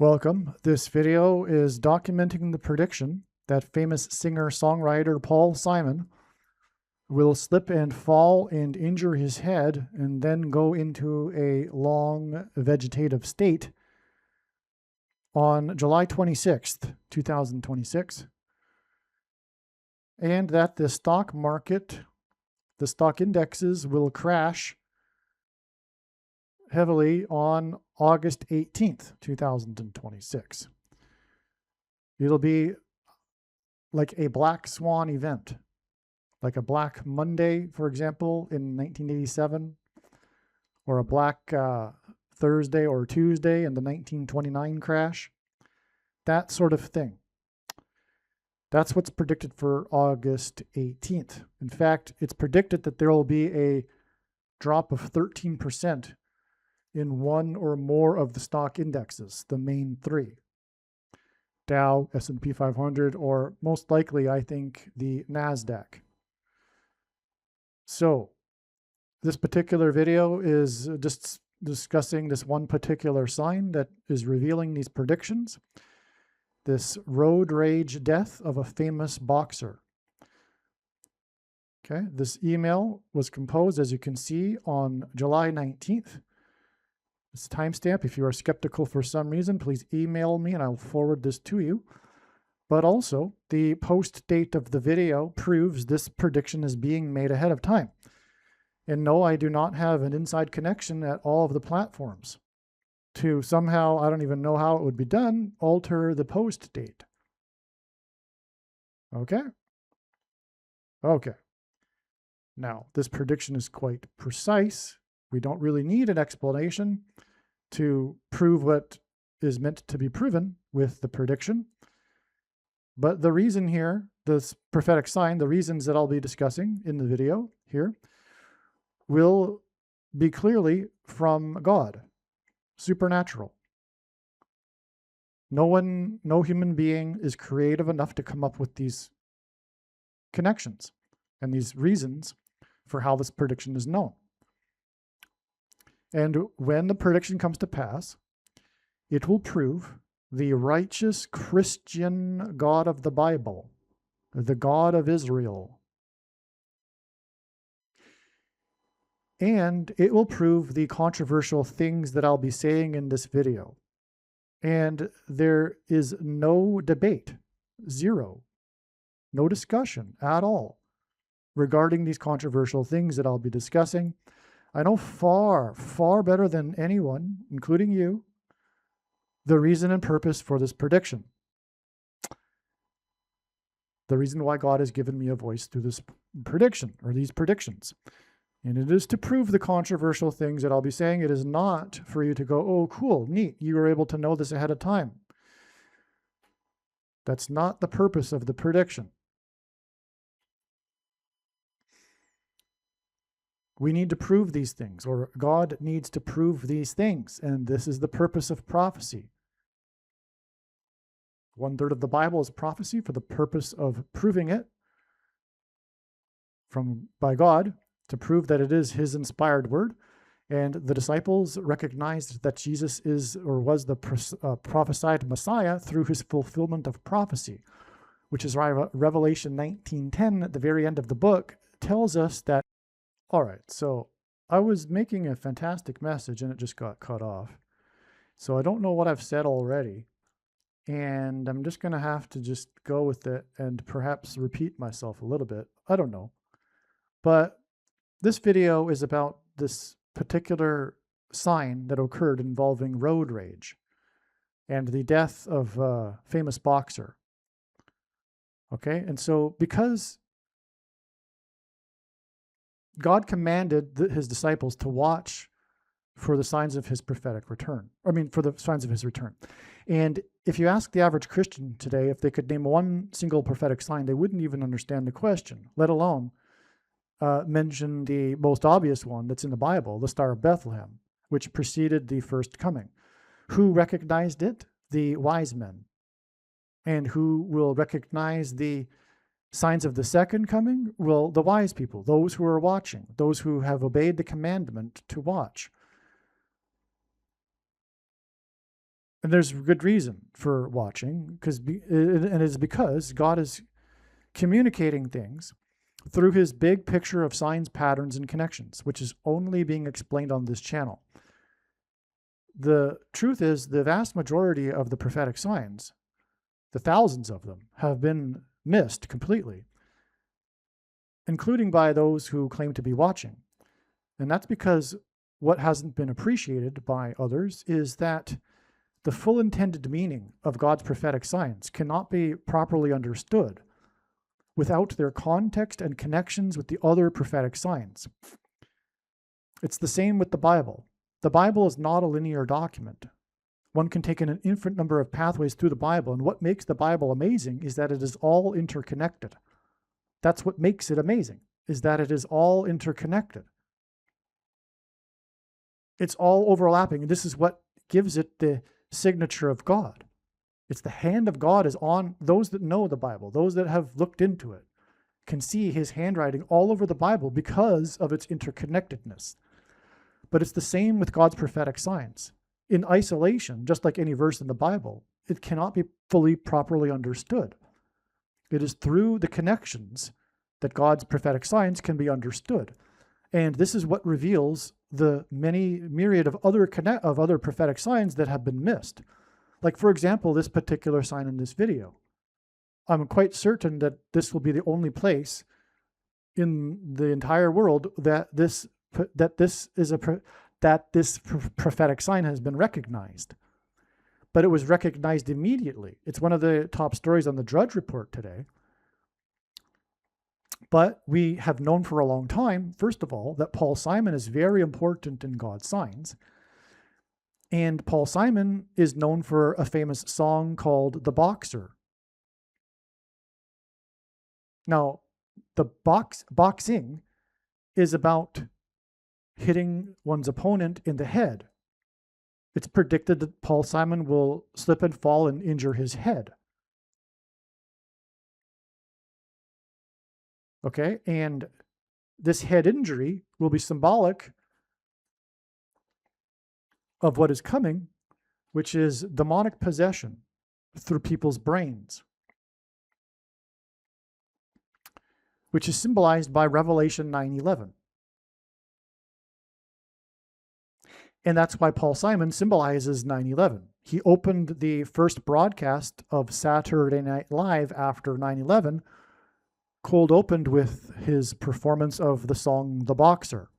Welcome. This video is documenting the prediction that famous singer-songwriter Paul Simon will slip and fall and injure his head and then go into a long vegetative state on July 26th, 2026, and that the stock market, the stock indexes will crash heavily on August 18th, 2026. It'll be like a black swan event, like a Black Monday, for example, in 1987, or a Black Thursday or Tuesday in the 1929 crash, that sort of thing. That's what's predicted for August 18th. In fact, it's predicted that there will be a drop of 13% in one or more of the stock indexes, the main three. Dow, S&P 500, or most likely, I think, the NASDAQ. So this particular video is just discussing this one particular sign that is revealing these predictions. This road rage death of a famous boxer. Okay, this email was composed, as you can see, on July 19th. This timestamp, if you are skeptical for some reason, please email me and I'll forward this to you. But also, the post date of the video proves this prediction is being made ahead of time. And no, I do not have an inside connection at all of the platforms to somehow, I don't even know how it would be done, alter the post date. Okay? Okay. Now, this prediction is quite precise. We don't really need an explanation to prove what is meant to be proven with the prediction. But the reason here, this prophetic sign, the reasons that I'll be discussing in the video here, will be clearly from God, supernatural. No human being is creative enough to come up with these connections and these reasons for how this prediction is known. And when the prediction comes to pass, it will prove the righteous Christian God of the Bible, the God of Israel. And it will prove the controversial things that I'll be saying in this video. And there is no debate, zero, no discussion at all regarding these controversial things that I'll be discussing. I know far, far better than anyone, including you, the reason and purpose for this prediction. The reason why God has given me a voice through this prediction, or these predictions. And it is to prove the controversial things that I'll be saying. It is not for you to go, oh, cool, neat, you were able to know this ahead of time. That's not the purpose of the prediction. We need to prove these things, or God needs to prove these things, and this is the purpose of prophecy. 1/3 of the Bible is prophecy for the purpose of proving it by God, to prove that it is His inspired word. And the disciples recognized that Jesus is or was the prophesied Messiah through His fulfillment of prophecy, which is Revelation 19:10 at the very end of the book tells us that. All right, so I was making a fantastic message and it just got cut off. So I don't know what I've said already, and I'm just going to have to just go with it and perhaps repeat myself a little bit. I don't know. But this video is about this particular sign that occurred involving road rage and the death of a famous boxer. Okay, and so because God commanded His disciples to watch for the signs of His prophetic return. For the signs of His return. And if you ask the average Christian today if they could name one single prophetic sign, they wouldn't even understand the question, let alone mention the most obvious one that's in the Bible, the Star of Bethlehem, which preceded the first coming. Who recognized it? The wise men. And who will recognize the signs of the second coming? Well, the wise people, those who are watching, those who have obeyed the commandment to watch. And there's good reason for watching, and it's because God is communicating things through his big picture of signs, patterns, and connections, which is only being explained on this channel. The truth is, the vast majority of the prophetic signs, the thousands of them, have been missed completely, including by those who claim to be watching. And that's because what hasn't been appreciated by others is that the full intended meaning of God's prophetic signs cannot be properly understood without their context and connections with the other prophetic signs. It's the same with the Bible. The Bible is not a linear document. One can take an infinite number of pathways through the Bible, and what makes the Bible amazing is that it is all interconnected. That's what makes it amazing, is that it is all interconnected. It's all overlapping, and this is what gives it the signature of God. It's the hand of God is on those that know the Bible. Those that have looked into it can see his handwriting all over the Bible because of its interconnectedness. But it's the same with God's prophetic signs. In isolation, just like any verse in the Bible, it cannot be fully properly understood. It is through the connections that God's prophetic signs can be understood. And this is what reveals the many myriad of other prophetic signs that have been missed. Like, for example, this particular sign in this video. I'm quite certain that this will be the only place in the entire world that this prophetic sign has been recognized. But it was recognized immediately. It's one of the top stories on the Drudge Report today. But we have known for a long time, first of all, that Paul Simon is very important in God's signs. And Paul Simon is known for a famous song called The Boxer. Now, the boxing is about hitting one's opponent in the head. It's predicted that Paul Simon will slip and fall and injure his head. Okay, and this head injury will be symbolic of what is coming, which is demonic possession through people's brains, which is symbolized by Revelation 9:11. And that's why Paul Simon symbolizes 9/11. He opened the first broadcast of Saturday Night Live after 9/11, cold opened with his performance of the song The Boxer.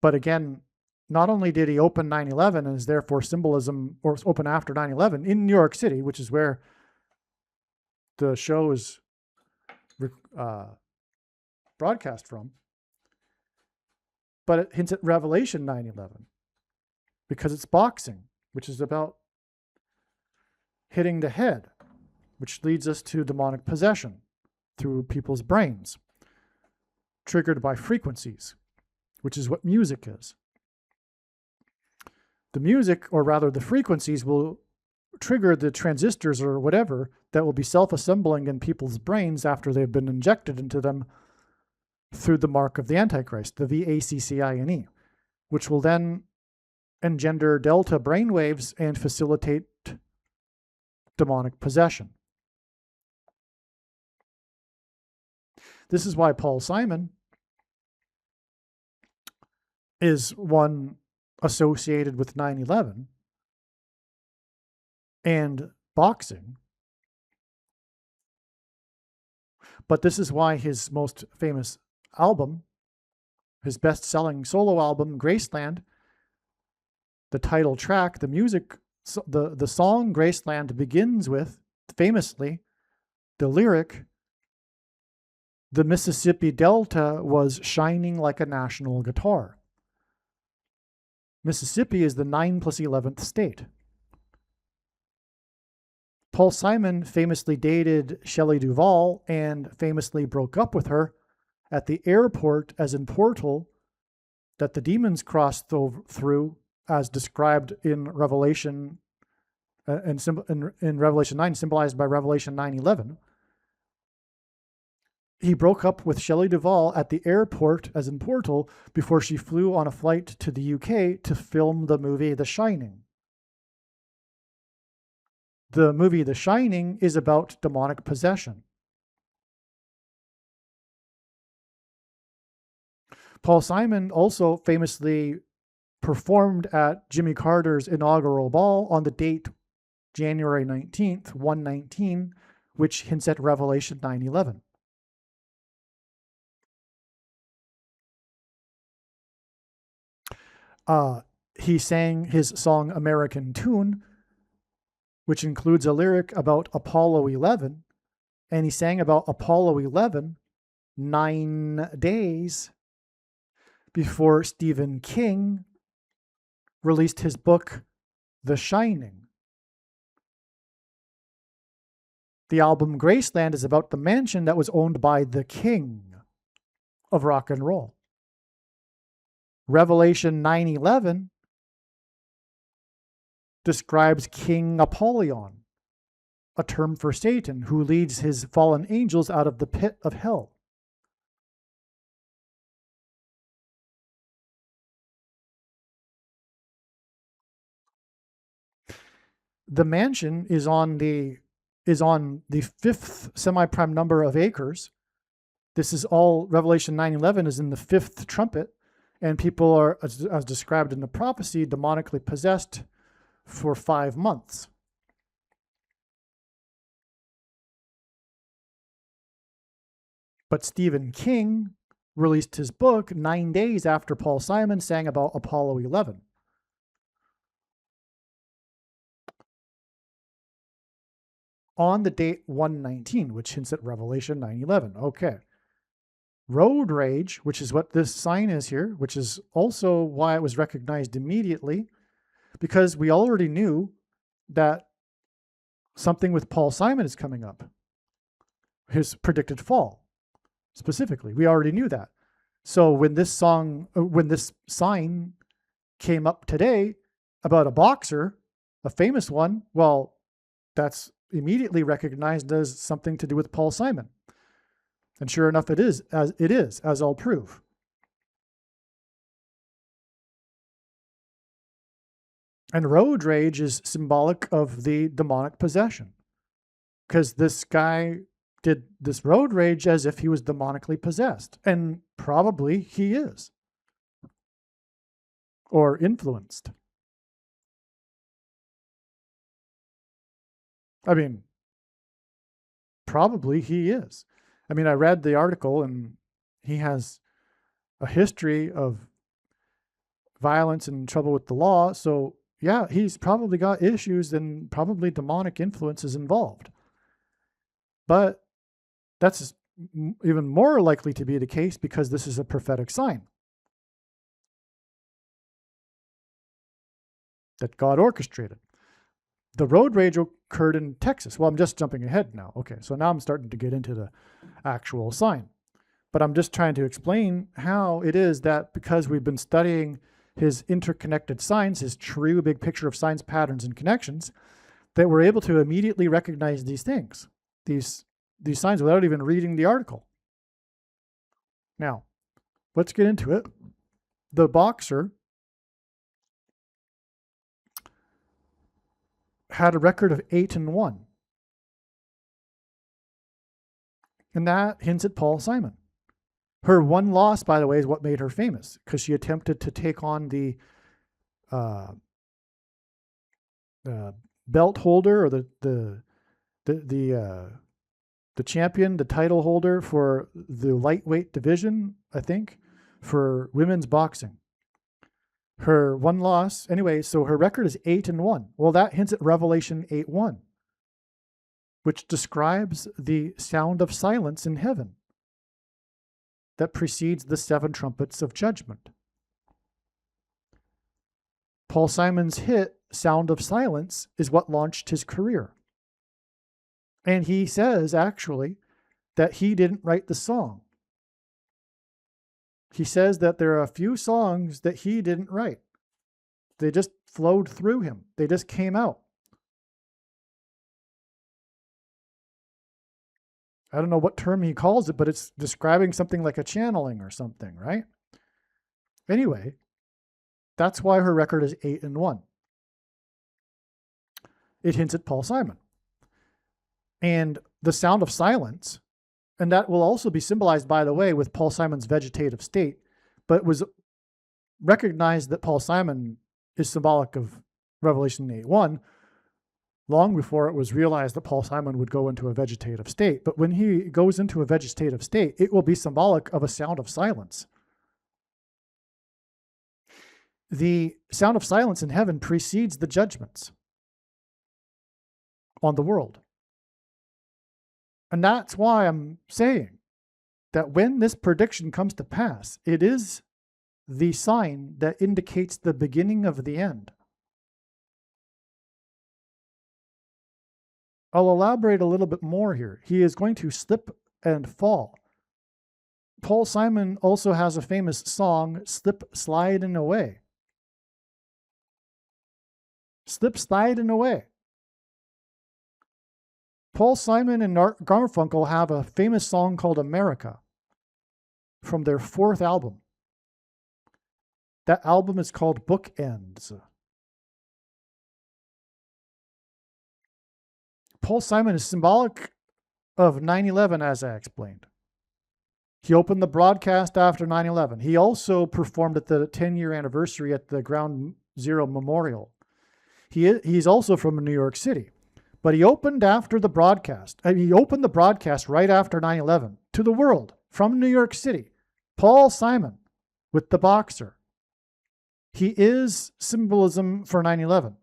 But again, not only did he open 9/11 and is therefore symbolism, or open after 9/11 in New York City, which is where the show is broadcast from, but it hints at Revelation 9/11 because it's boxing, which is about hitting the head, which leads us to demonic possession through people's brains, triggered by frequencies, which is what music is. The music, or rather the frequencies, will trigger the transistors or whatever that will be self-assembling in people's brains after they've been injected into them through the mark of the Antichrist, the VACCINE, which will then engender delta brainwaves and facilitate demonic possession. This is why Paul Simon is one associated with 9/11 and boxing. But this is why his most famous album, his best-selling solo album, Graceland, the title track, the music, the song Graceland begins with, famously, the lyric, "The Mississippi Delta was shining like a national guitar." Mississippi is the 9+11th state. Paul Simon famously dated Shelley Duvall and famously broke up with her at the airport as in Portal that the demons crossed through, as described in Revelation in Revelation 9, symbolized by Revelation 9:11. he broke up with Shelley Duvall at the airport, as in Portal, before she flew on a flight to the UK to film the movie The Shining. The movie The Shining is about demonic possession. Paul Simon also famously performed at Jimmy Carter's inaugural ball on the date January 19th, 119, which hints at Revelation 9:11. He sang his song American Tune, which includes a lyric about Apollo 11, and he sang about Apollo 11 9 days before Stephen King released his book, The Shining. The album Graceland is about the mansion that was owned by the king of rock and roll. Revelation 9:11 describes King Apollyon, a term for Satan, who leads his fallen angels out of the pit of hell. The mansion is on the fifth semi-prime number of acres. This is all Revelation 9:11 is in the fifth trumpet, and people are, as described in the prophecy, demonically possessed for 5 months. But Stephen King released his book 9 days after Paul Simon sang about Apollo 11. On the date 119, which hints at Revelation 9:11. Okay. Road rage, which is what this sign is here, which is also why it was recognized immediately, because we already knew that something with Paul Simon is coming up. His predicted fall, specifically. We already knew that. So when this sign came up today about a boxer, a famous one, well, that's immediately recognized as something to do with Paul Simon. And sure enough, it is, as I'll prove. And road rage is symbolic of the demonic possession, because this guy did this road rage as if he was demonically possessed, and probably he is, or influenced. I mean, probably he is. I mean, I read the article, and he has a history of violence and trouble with the law. So, yeah, he's probably got issues and probably demonic influences involved. But that's even more likely to be the case because this is a prophetic sign that God orchestrated. The road rage occurred in Texas. Well, I'm just jumping ahead now. Okay, so now I'm starting to get into the actual sign. But I'm just trying to explain how it is that because we've been studying his interconnected signs, his true big picture of signs, patterns, and connections, that we're able to immediately recognize these things, these signs, without even reading the article. Now, let's get into it. The boxer had a record of 8-1. And that hints at Paul Simon. Her one loss, by the way, is what made her famous, because she attempted to take on the belt holder, or the champion, the title holder for the lightweight division, I think, for women's boxing. Her one loss, anyway, so her record is 8-1. Well, that hints at Revelation 8:1, which describes the sound of silence in heaven that precedes the 7 trumpets of judgment. Paul Simon's hit, Sound of Silence, is what launched his career. And he says, actually, that he didn't write the song. He says that there are a few songs that he didn't write. They just flowed through him. They just came out. I don't know what term he calls it, but it's describing something like a channeling or something, right? Anyway, that's why her record is 8-1. It hints at Paul Simon. And the sound of silence, and that will also be symbolized, by the way, with Paul Simon's vegetative state, but was recognized that Paul Simon is symbolic of Revelation 8:1 long before it was realized that Paul Simon would go into a vegetative state. But when he goes into a vegetative state, it will be symbolic of a sound of silence. The sound of silence in heaven precedes the judgments on the world. And that's why I'm saying that when this prediction comes to pass, it is the sign that indicates the beginning of the end. I'll elaborate a little bit more here. He is going to slip and fall. Paul Simon also has a famous song, Slip, Slide, and Away. Slip, Slide, and Away. Paul Simon and Art Garfunkel have a famous song called America from their 4th album. That album is called Bookends. Paul Simon is symbolic of 9/11, as I explained. He opened the broadcast after 9/11. He also performed at the 10-year anniversary at the Ground Zero Memorial. He's also from New York City. But he opened after the broadcast. He opened the broadcast right after 9/11 to the world from New York City. Paul Simon with the boxer. He is symbolism for 9/11,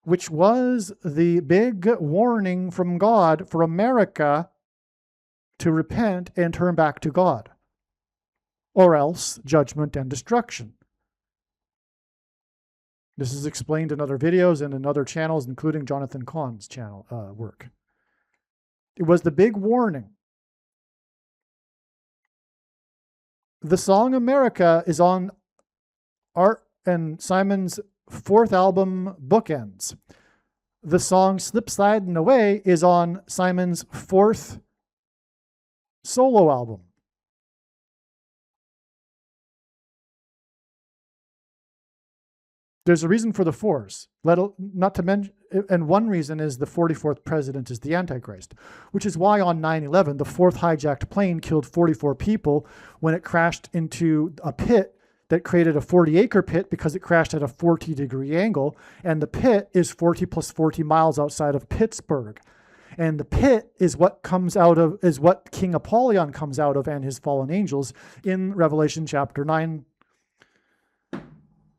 which was the big warning from God for America to repent and turn back to God, or else judgment and destruction. This is explained in other videos and in other channels, including Jonathan Cahn's channel work. It was the big warning. The song America is on Art and Simon's 4th album, Bookends. The song Slip, Slide, and Away is on Simon's 4th solo album. There's a reason for the 4s, not to mention, and one reason is the 44th president is the Antichrist, which is why on 9/11, the 4th hijacked plane killed 44 people when it crashed into a pit that created a 40-acre pit because it crashed at a 40-degree angle, and the pit is 40 plus 40 miles outside of Pittsburgh. And the pit is what King Apollyon comes out of and his fallen angels in Revelation chapter 9.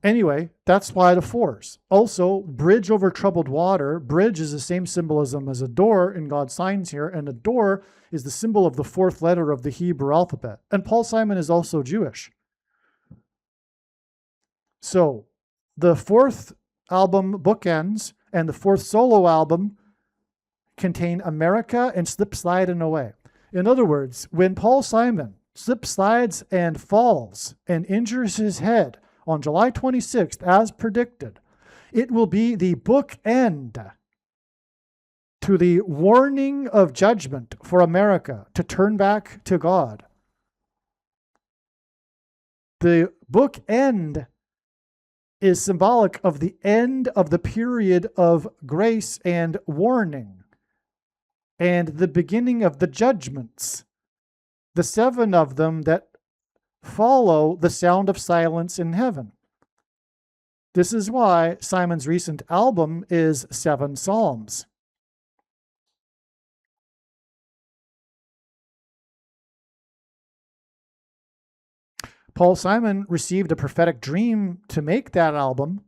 Anyway, that's why the 4s. Also, bridge over troubled water. Bridge is the same symbolism as a door in God's signs here, and a door is the symbol of the 4th letter of the Hebrew alphabet. And Paul Simon is also Jewish. So, the 4th album, Bookends, and the 4th solo album contain America and Slip, Slide, and Away. In other words, when Paul Simon slips, slides, and falls and injures his head on July 26th, as predicted, it will be the bookend to the warning of judgment for America to turn back to God. The bookend is symbolic of the end of the period of grace and warning and the beginning of the judgments, the 7 of them that follow the sound of silence in heaven. This is why Simon's recent album is 7 Psalms. Paul Simon received a prophetic dream to make that album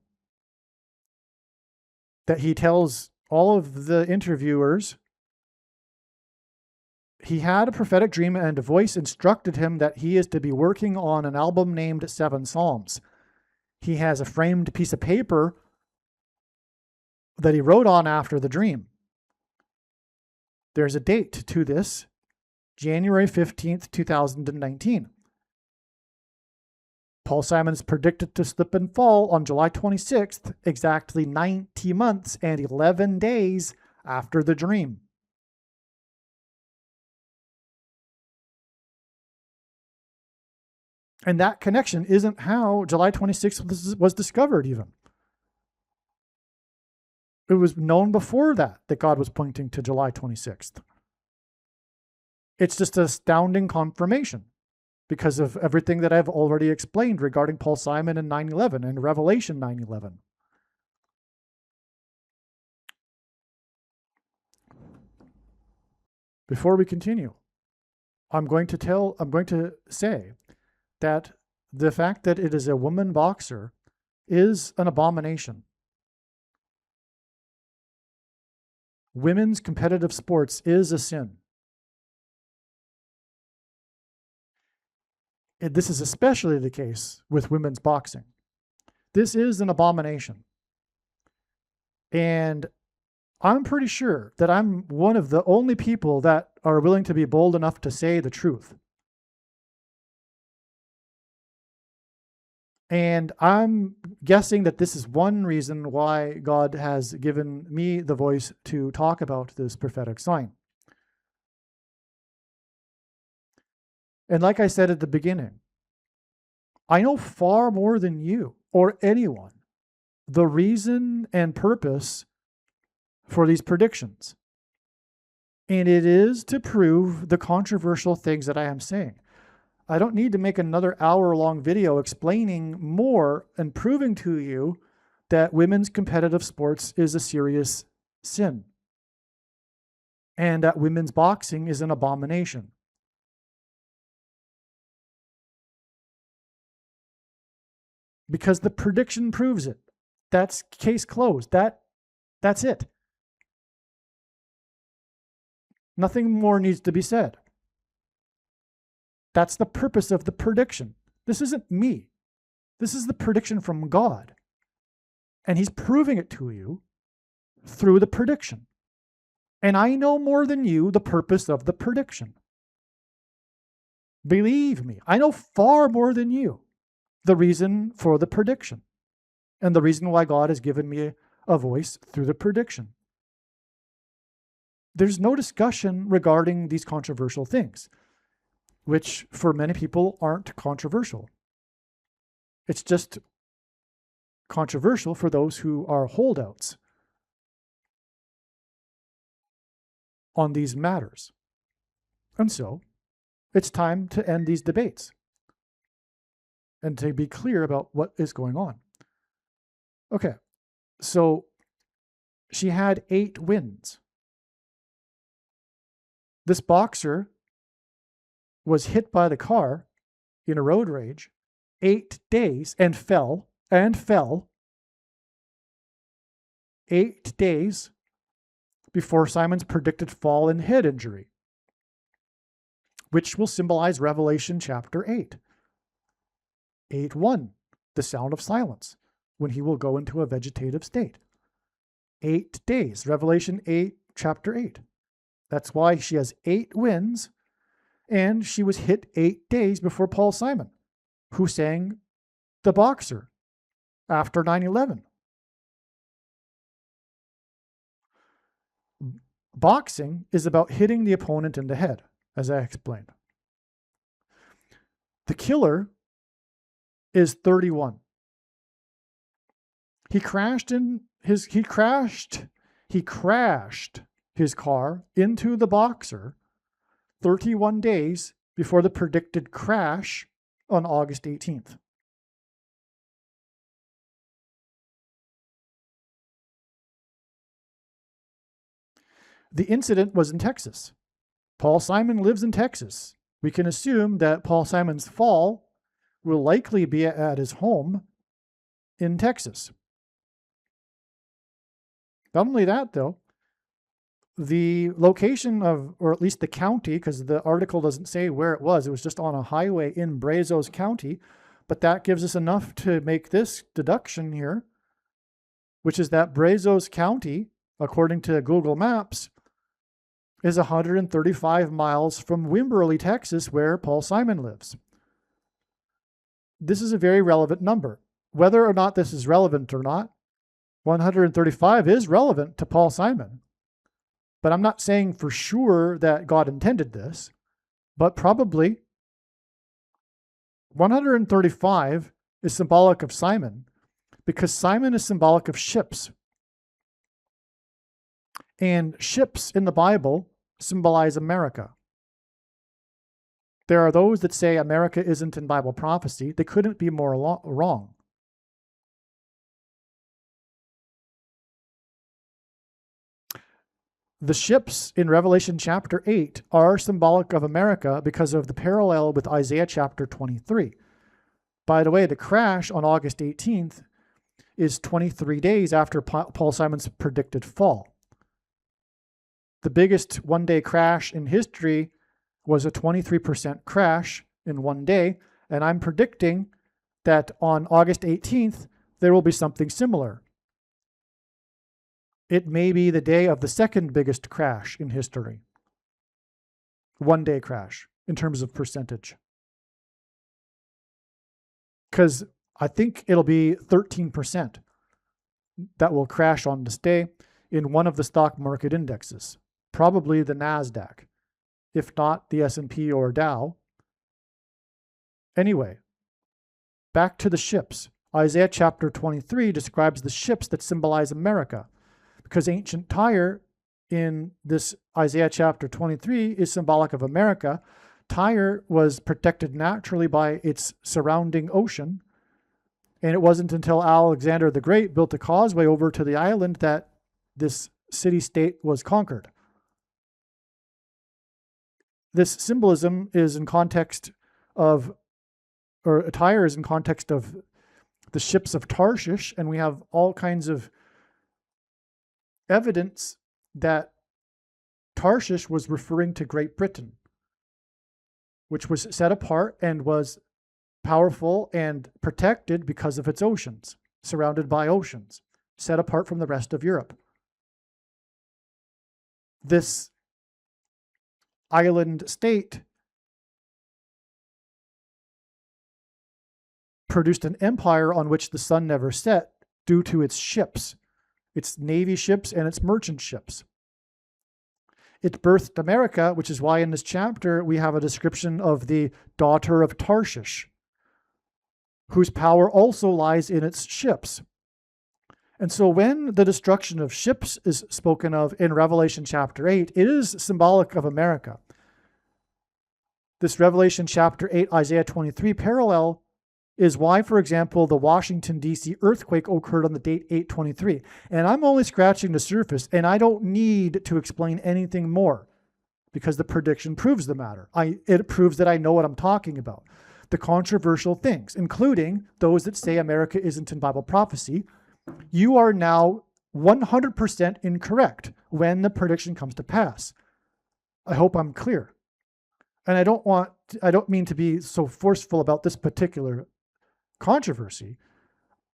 that he tells all of the interviewers. He had a prophetic dream and a voice instructed him that he is to be working on an album named 7 Psalms. He has a framed piece of paper that he wrote on after the dream. There's a date to this, January 15th, 2019. Paul Simon is predicted to slip and fall on July 26th, exactly 90 months and 11 days after the dream. And that connection isn't how July 26th was discovered even. It was known before that God was pointing to July 26th. It's just an astounding confirmation because of everything that I've already explained regarding Paul Simon and 9/11 and Revelation 9/11. Before we continue, I'm going to say that the fact that it is a woman boxer is an abomination. Women's competitive sports is a sin. And this is especially the case with women's boxing. This is an abomination. And I'm pretty sure that I'm one of the only people that are willing to be bold enough to say the truth. And I'm guessing that this is one reason why God has given me the voice to talk about this prophetic sign. And like I said at the beginning, I know far more than you or anyone the reason and purpose for these predictions. And it is to prove the controversial things that I am saying. I don't need to make another hour-long video explaining more and proving to you that women's competitive sports is a serious sin and that women's boxing is an abomination. Because the prediction proves it. That's case closed. That's it. Nothing more needs to be said. That's the purpose of the prediction. This isn't me. This is the prediction from God. And he's proving it to you through the prediction. And I know more than you the purpose of the prediction. Believe me, I know far more than you the reason for the prediction and the reason why God has given me a voice through the prediction. There's no discussion regarding these controversial things, which for many people aren't controversial. It's just controversial for those who are holdouts on these matters. And so it's time to end these debates and to be clear about what is going on. Okay, so she had 8 wins. This boxer was hit by the car in a road rage 8 days and fell 8 days before Simon's predicted fall and head injury, which will symbolize Revelation chapter 8. 8:1, the sound of silence, when he will go into a vegetative state. 8 days, Revelation 8, chapter 8. That's why she has 8 wins, and she was hit 8 days before Paul Simon, who sang The Boxer after 9/11. Boxing is about hitting the opponent in the head, as I explained. The killer is 31. He crashed his car into the boxer 31 days before the predicted crash on August 18th. The incident was in Texas. Paul Simon lives in Texas. We can assume that Paul Simon's fall will likely be at his home in Texas. Not only that, though, the location of, or at least the county, because the article doesn't say where it was just on a highway in Brazos County, but that gives us enough to make this deduction here, which is that Brazos County, according to Google Maps, is 135 miles from Wimberley, Texas, where Paul Simon lives. This is a very relevant number. Whether or not this is relevant or not, 135 is relevant to Paul Simon. But I'm not saying for sure that God intended this, but probably 135 is symbolic of Simon because Simon is symbolic of ships. And ships in the Bible symbolize America. There are those that say America isn't in Bible prophecy. They couldn't be more wrong. The ships in Revelation chapter 8 are symbolic of America because of the parallel with Isaiah chapter 23. By the way, the crash on August 18th is 23 days after Paul Simon's predicted fall. The biggest one-day crash in history was a 23% crash in one day, and I'm predicting that on August 18th, there will be something similar. It may be the day of the second biggest crash in history. One-day crash in terms of percentage. Because I think it'll be 13% that will crash on this day in one of the stock market indexes, probably the NASDAQ, if not the S&P or Dow. Anyway, back to the ships. Isaiah chapter 23 describes the ships that symbolize America, because ancient Tyre in this Isaiah chapter 23 is symbolic of America. Tyre was protected naturally by its surrounding ocean, and it wasn't until Alexander the Great built a causeway over to the island that this city-state was conquered. This symbolism is in context of, or Tyre is in context of the ships of Tarshish, and we have all kinds of evidence that Tarshish was referring to Great Britain, which was set apart and was powerful and protected because of its oceans, surrounded by oceans, set apart from the rest of Europe. This island state produced an empire on which the sun never set due to its ships, its navy ships and its merchant ships. It birthed America, which is why in this chapter we have a description of the daughter of Tarshish, whose power also lies in its ships. And so when the destruction of ships is spoken of in Revelation chapter 8, it is symbolic of America. This Revelation chapter 8, Isaiah 23 parallel is why, for example, the Washington, D.C. earthquake occurred on the date 8/23. And I'm only scratching the surface, and I don't need to explain anything more because the prediction proves the matter. It proves that I know what I'm talking about. The controversial things, including those that say America isn't in Bible prophecy, you are now 100% incorrect when the prediction comes to pass. I hope I'm clear. And I don't mean to be so forceful about this particular controversy.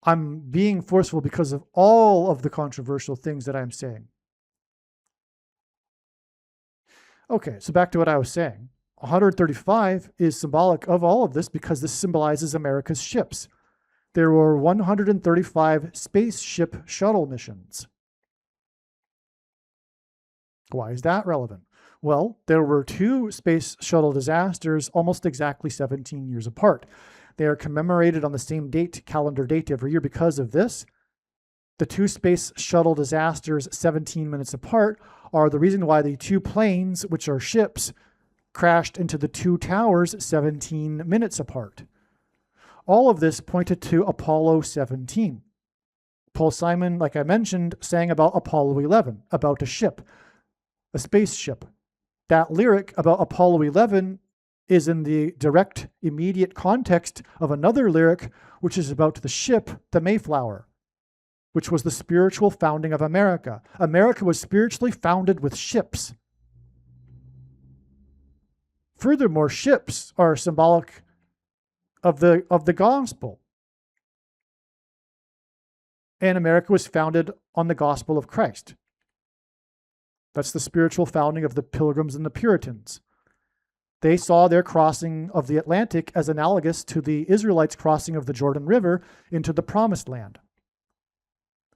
I'm being forceful because of all of the controversial things that I'm saying. Okay, so back to what I was saying. 135 is symbolic of all of this because this symbolizes America's ships. There were 135 spaceship shuttle missions. Why is that relevant? Well, there were two space shuttle disasters almost exactly 17 years apart. They are commemorated on the same calendar date every year because of this. The two space shuttle disasters 17 minutes apart are the reason why the two planes, which are ships, crashed into the two towers 17 minutes apart. All of this pointed to Apollo 17. Paul Simon, like I mentioned, sang about Apollo 11, about a ship, a spaceship. That lyric about Apollo 11 is in the direct, immediate context of another lyric, which is about the ship, the Mayflower, which was the spiritual founding of America. America was spiritually founded with ships. Furthermore, ships are symbolic of the gospel. And America was founded on the gospel of Christ. That's the spiritual founding of the Pilgrims and the Puritans. They saw their crossing of the Atlantic as analogous to the Israelites' crossing of the Jordan River into the Promised Land.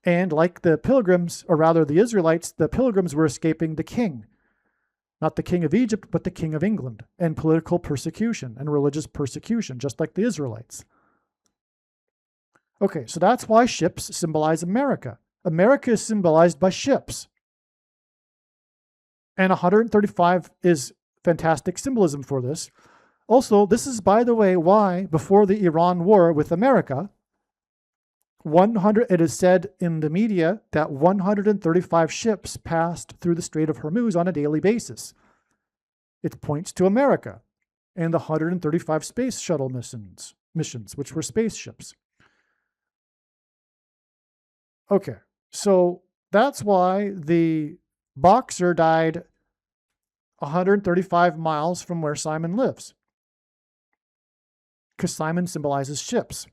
And like the Pilgrims, or rather the Israelites, the Pilgrims were escaping the king. Not the king of Egypt, but the king of England, and political persecution and religious persecution, just like the Israelites. Okay, so that's why ships symbolize America. America is symbolized by ships. And 135 is fantastic symbolism for this. Also, this is, by the way, why before the Iran war with America, it is said in the media that 135 ships passed through the Strait of Hormuz on a daily basis. It points to America and the 135 space shuttle missions, which were spaceships. Okay, so that's why the boxer died 135 miles from where Simon lives, because Simon symbolizes ships.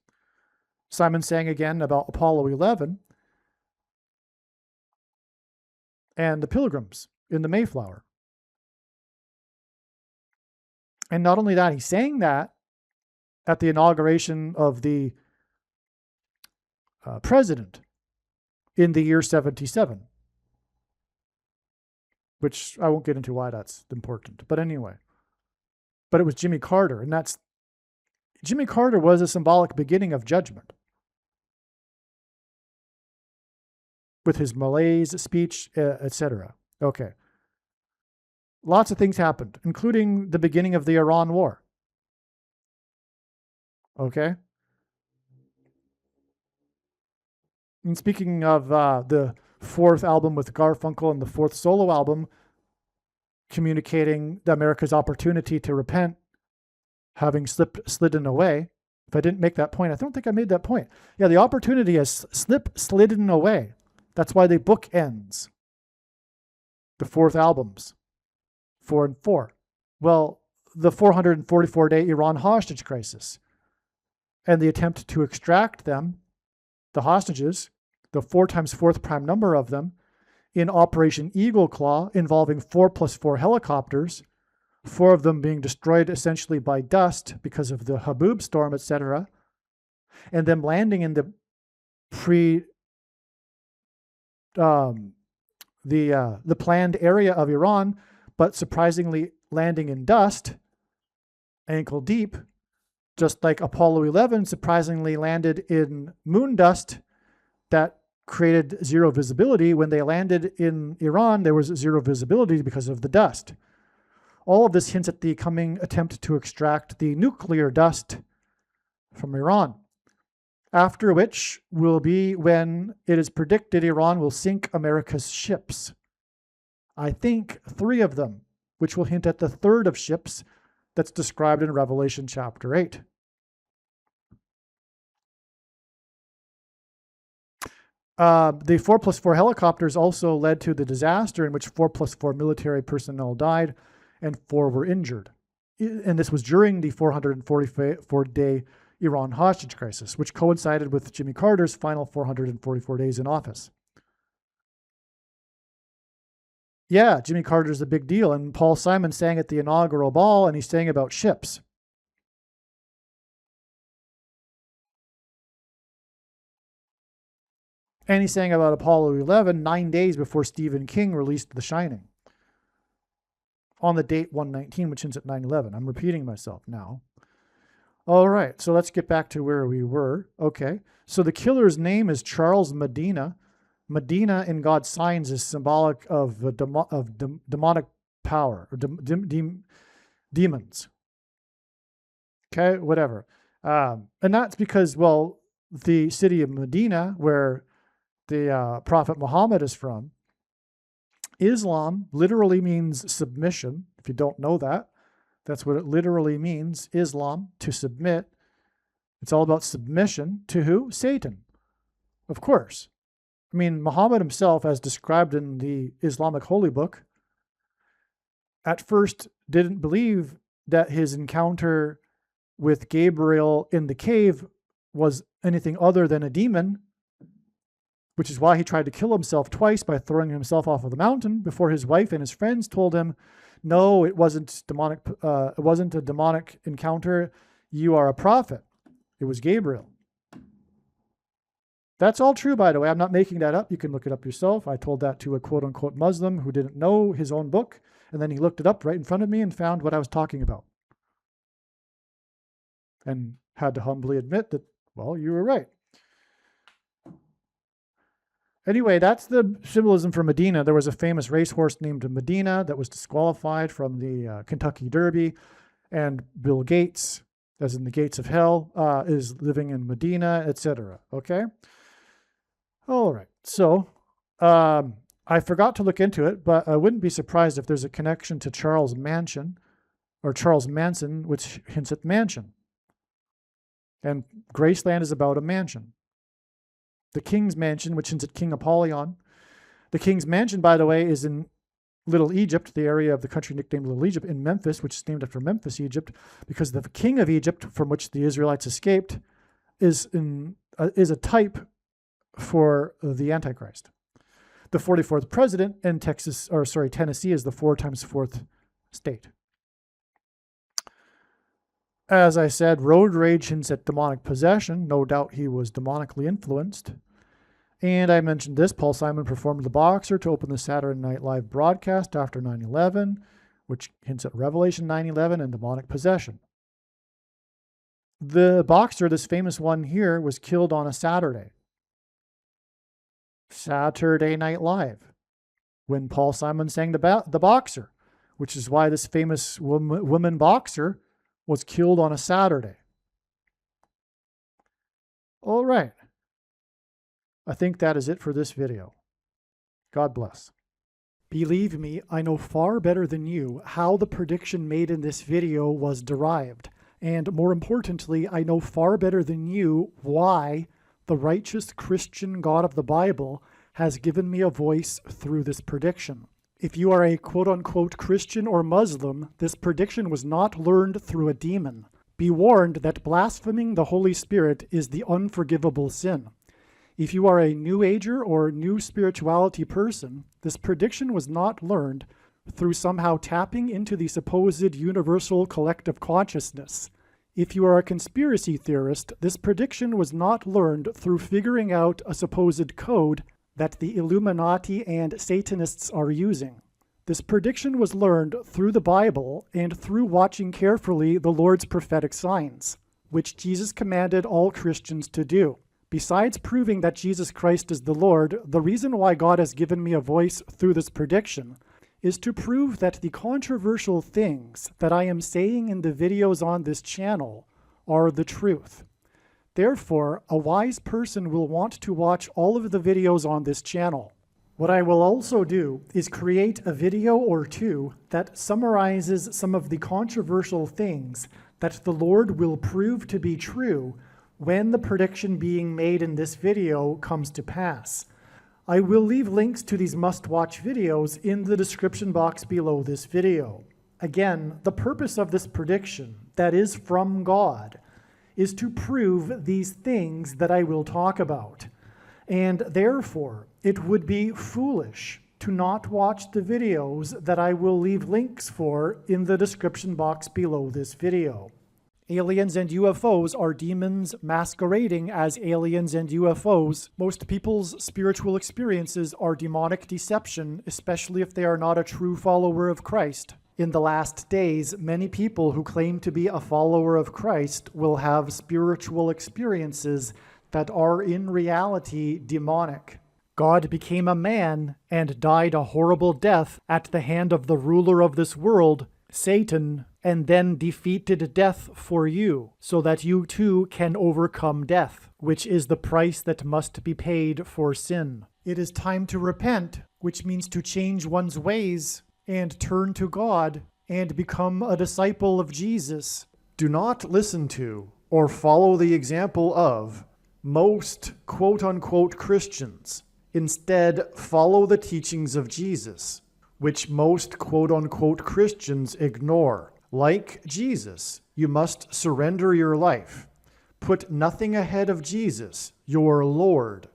Simon sang again about Apollo 11 and the pilgrims in the Mayflower. And not only that, he sang that at the inauguration of the president in the year 77, which I won't get into why that's important. But anyway, but it was Jimmy Carter, and Jimmy Carter was a symbolic beginning of judgment. With his malaise speech, etc. Okay. Lots of things happened, including the beginning of the Iran war. Okay. And speaking of the fourth album with Garfunkel and the fourth solo album, communicating America's opportunity to repent, having slidden away. If I didn't make that point, I don't think I made that point. Yeah, the opportunity has slidden away. That's why they bookends the fourth albums, 4 and 4. Well, the 444-day Iran hostage crisis and the attempt to extract them, the hostages, the 4 times 4th prime number of them, in Operation Eagle Claw, involving 4+4 helicopters, 4 of them being destroyed essentially by dust because of the Habub storm, etc., and them landing in the planned area of Iran, but surprisingly landing in dust, ankle deep, just like Apollo 11 surprisingly landed in moon dust that created zero visibility. When they landed in Iran, there was zero visibility because of the dust. All of this hints at the coming attempt to extract the nuclear dust from Iran, after which will be when it is predicted Iran will sink America's ships. I think 3 of them, which will hint at the 3rd of ships that's described in Revelation chapter 8. The 4+4 helicopters also led to the disaster in which 4+4 military personnel died and 4 were injured. And this was during the 444-day Iran hostage crisis, which coincided with Jimmy Carter's final 444 days in office. Yeah, Jimmy Carter's a big deal, and Paul Simon sang at the inaugural ball, and he sang about ships. And he sang about Apollo 11 9 days before Stephen King released The Shining, on the date 119, which ends at 9/11. I'm repeating myself now. All right, so let's get back to where we were. Okay, so the killer's name is Charles Medina. Medina in God's signs is symbolic of demonic power, or demons. Okay, whatever. And that's because, well, the city of Medina, where the Prophet Muhammad is from, Islam literally means submission. If you don't know that, that's what it literally means, Islam, to submit. It's all about submission to who? Satan, of course. I mean, Muhammad himself, as described in the Islamic holy book, at first didn't believe that his encounter with Gabriel in the cave was anything other than a demon, which is why he tried to kill himself twice by throwing himself off of the mountain before his wife and his friends told him, no, it wasn't demonic. It wasn't a demonic encounter. You are a prophet. It was Gabriel. That's all true, by the way. I'm not making that up. You can look it up yourself. I told that to a quote-unquote Muslim who didn't know his own book, and then he looked it up right in front of me and found what I was talking about. And had to humbly admit that, well, you were right. Anyway, that's the symbolism for Medina. There was a famous racehorse named Medina that was disqualified from the Kentucky Derby, and Bill Gates, as in the gates of hell, is living in Medina, etc. Okay? All right. So, I forgot to look into it, but I wouldn't be surprised if there's a connection to Charles Manson, which hints at mansion. And Graceland is about a mansion. The King's Mansion, which hints at King Apollyon. The King's Mansion, by the way, is in Little Egypt, the area of the country nicknamed Little Egypt, in Memphis, which is named after Memphis, Egypt, because the king of Egypt, from which the Israelites escaped, is a type for the Antichrist. The 44th president in Tennessee is the 4 times 4th state. As I said, road rage hints at demonic possession. No doubt he was demonically influenced. And I mentioned this. Paul Simon performed The Boxer to open the Saturday Night Live broadcast after 9/11, which hints at Revelation 9/11 and demonic possession. The Boxer, this famous one here, was killed on a Saturday. Saturday Night Live, when Paul Simon sang the Boxer, which is why this famous woman boxer was killed on a Saturday. All right. I think that is it for this video. God bless. Believe me, I know far better than you how the prediction made in this video was derived. And more importantly, I know far better than you why the righteous Christian God of the Bible has given me a voice through this prediction. If you are a quote-unquote Christian or Muslim, this prediction was not learned through a demon. Be warned that blaspheming the Holy Spirit is the unforgivable sin. If you are a New Ager or New Spirituality person, this prediction was not learned through somehow tapping into the supposed universal collective consciousness. If you are a conspiracy theorist, this prediction was not learned through figuring out a supposed code that the Illuminati and Satanists are using. This prediction was learned through the Bible and through watching carefully the Lord's prophetic signs, which Jesus commanded all Christians to do. Besides proving that Jesus Christ is the Lord, the reason why God has given me a voice through this prediction is to prove that the controversial things that I am saying in the videos on this channel are the truth. Therefore, a wise person will want to watch all of the videos on this channel. What I will also do is create a video or two that summarizes some of the controversial things that the Lord will prove to be true when the prediction being made in this video comes to pass. I will leave links to these must-watch videos in the description box below this video. Again, the purpose of this prediction, that is from God, is to prove these things that I will talk about. And therefore, it would be foolish to not watch the videos that I will leave links for in the description box below this video. Aliens and UFOs are demons masquerading as aliens and UFOs. Most people's spiritual experiences are demonic deception, especially if they are not a true follower of Christ. In the last days, many people who claim to be a follower of Christ will have spiritual experiences that are in reality demonic. God became a man and died a horrible death at the hand of the ruler of this world, Satan, and then defeated death for you, so that you too can overcome death, which is the price that must be paid for sin. It is time to repent, which means to change one's ways and turn to God and become a disciple of Jesus. Do not listen to or follow the example of most quote-unquote Christians. Instead, follow the teachings of Jesus, which most quote-unquote Christians ignore. Like Jesus, you must surrender your life. Put nothing ahead of Jesus, your Lord.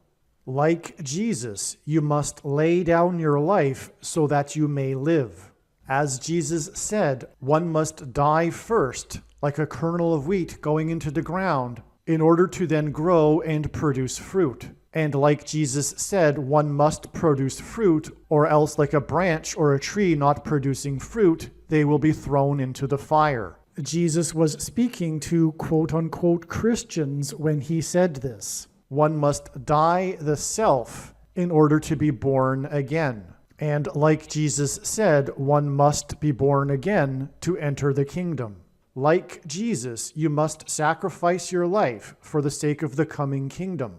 Like Jesus, you must lay down your life so that you may live. As Jesus said, one must die first, like a kernel of wheat going into the ground, in order to then grow and produce fruit. And like Jesus said, one must produce fruit, or else like a branch or a tree not producing fruit, they will be thrown into the fire. Jesus was speaking to quote-unquote Christians when he said this. One must die the self in order to be born again. And like Jesus said, one must be born again to enter the kingdom. Like Jesus, you must sacrifice your life for the sake of the coming kingdom.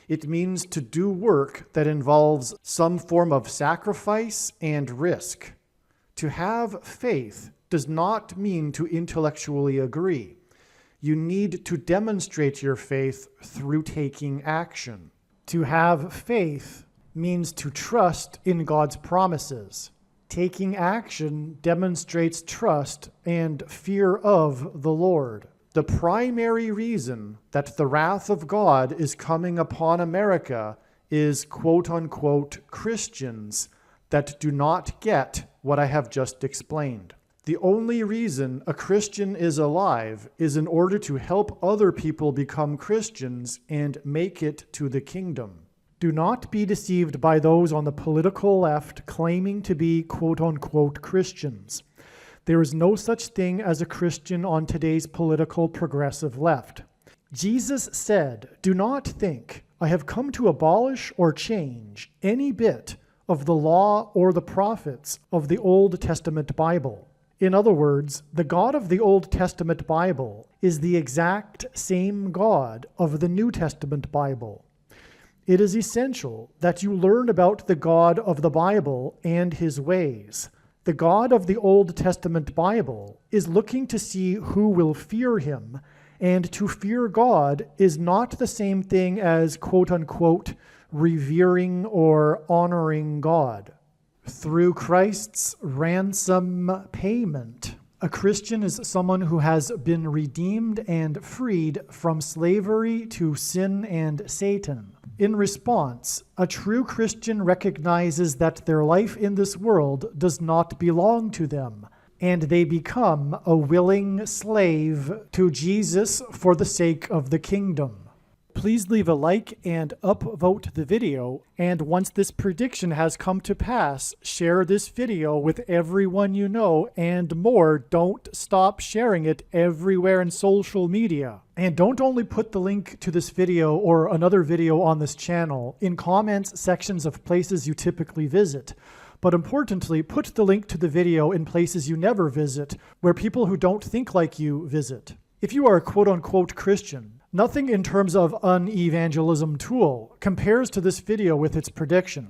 It means to do work that involves some form of sacrifice and risk. To have faith does not mean to intellectually agree. You need to demonstrate your faith through taking action. To have faith means to trust in God's promises. Taking action demonstrates trust and fear of the Lord. The primary reason that the wrath of God is coming upon America is quote-unquote Christians that do not get what I have just explained. The only reason a Christian is alive is in order to help other people become Christians and make it to the kingdom. Do not be deceived by those on the political left claiming to be quote-unquote Christians. There is no such thing as a Christian on today's political progressive left. Jesus said, "Do not think I have come to abolish or change any bit of the law or the prophets of the Old Testament Bible." In other words, the God of the Old Testament Bible is the exact same God of the New Testament Bible. It is essential that you learn about the God of the Bible and his ways. The God of the Old Testament Bible is looking to see who will fear him, and to fear God is not the same thing as quote-unquote revering or honoring God. Through Christ's ransom payment, a Christian is someone who has been redeemed and freed from slavery to sin and Satan. In response, a true Christian recognizes that their life in this world does not belong to them, and they become a willing slave to Jesus for the sake of the kingdom. Please leave a like and upvote the video, and once this prediction has come to pass, share this video with everyone you know, and more, don't stop sharing it everywhere in social media. And don't only put the link to this video or another video on this channel in comments sections of places you typically visit, but importantly, put the link to the video in places you never visit, where people who don't think like you visit. If you are a quote-unquote Christian, nothing in terms of an evangelism tool compares to this video with its prediction.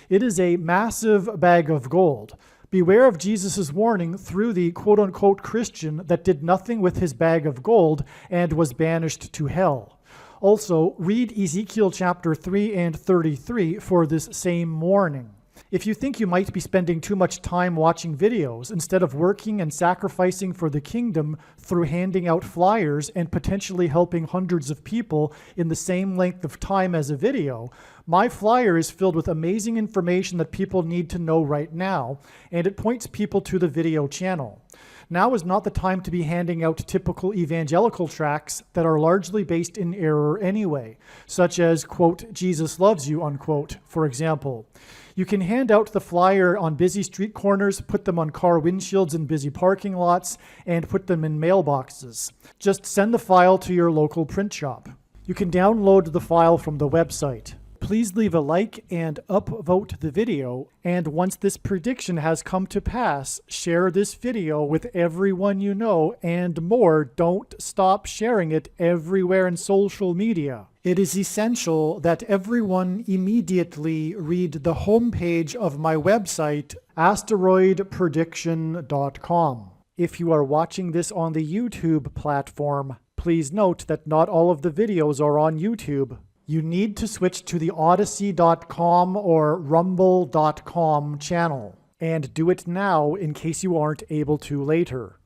It is a massive bag of gold. Beware of Jesus' warning through the quote-unquote Christian that did nothing with his bag of gold and was banished to hell. Also, read Ezekiel chapter 3 and 33 for this same warning. If you think you might be spending too much time watching videos instead of working and sacrificing for the kingdom through handing out flyers and potentially helping hundreds of people in the same length of time as a video, my flyer is filled with amazing information that people need to know right now, and it points people to the video channel. Now is not the time to be handing out typical evangelical tracts that are largely based in error anyway, such as, quote, Jesus loves you, unquote, for example. You can hand out the flyer on busy street corners, put them on car windshields in busy parking lots, and put them in mailboxes. Just send the file to your local print shop. You can download the file from the website. Please leave a like and upvote the video, and once this prediction has come to pass, share this video with everyone you know, and more, don't stop sharing it everywhere in social media. It is essential that everyone immediately read the homepage of my website, asteroidprediction.com. If you are watching this on the YouTube platform, please note that not all of the videos are on YouTube. You need to switch to the Odyssey.com or Rumble.com channel, and do it now in case you aren't able to later.